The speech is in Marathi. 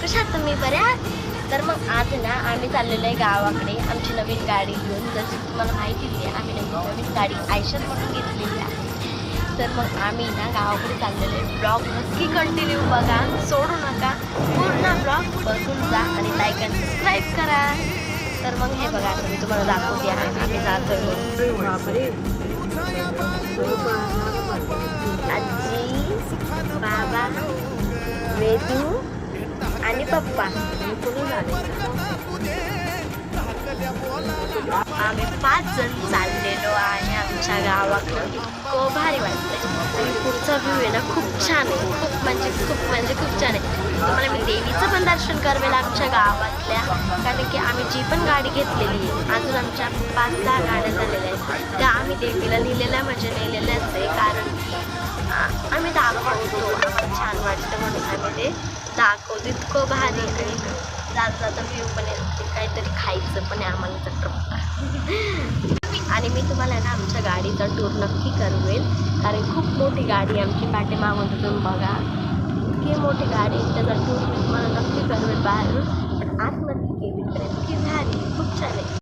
कशा आहात तुम्ही? बऱ्या? तर मग आज ना आम्ही चाललेलो आहे गावाकडे आमची नवीन गाडी घेऊन. जशी तुम्हाला माहितीच आहे आम्ही नवीन गाडी आयशर म्हणून घेतलेली आहे. तर मग आम्ही ना गावाकडे चाललेलो आहे. ब्लॉग नक्की कंटिन्यू बघा, सोडू नका. पूर्ण ब्लॉग बघून जा आणि लाईक आणि सबस्क्राईब करा. तर मग हे बघा आता मी तुम्हाला दाखवते आहे आम्ही जातोय. आजी, बाबा, वेदू आणि पप्पा आम्ही 5 जण चाललेलो आहे आमच्या गावाकडे. इतकं भारी वाटतंय आणि पुढचा व्ह्यू आहे ना खूप छान आहे. खूप म्हणजे खूप छान आहे. तुम्हाला मी देवीचं पण दर्शन करवेल आमच्या गावातल्या, कारण की आम्ही जी पण गाडी घेतलेली आहे अजून आमच्या 5-10 गाड्या झालेल्या आहेत त्या आम्ही देवीला लिहिलेल्या म्हणजे लिहिलेल्याच आहे. कारण की आम्ही दाखवतो, आम्हाला छान वाटतं म्हणून आम्ही ते दाखवतो. इतकं भारी आणि जाता व्ह्यू पण आहे. काहीतरी खायचं पण आहे आम्हाला चटपटा. आणि मी तुम्हाला ना आमच्या गाडीचा टूर नक्की करवेल, कारण खूप मोठी गाडी आमची पाठीमागून तुम्ही बघा. इतकी मोठी गाडी त्याचा टूर मी तुम्हाला नक्की करवेल बाहेरून. पण आतमध्ये केली तर इतकी भारी खूप छान आहे.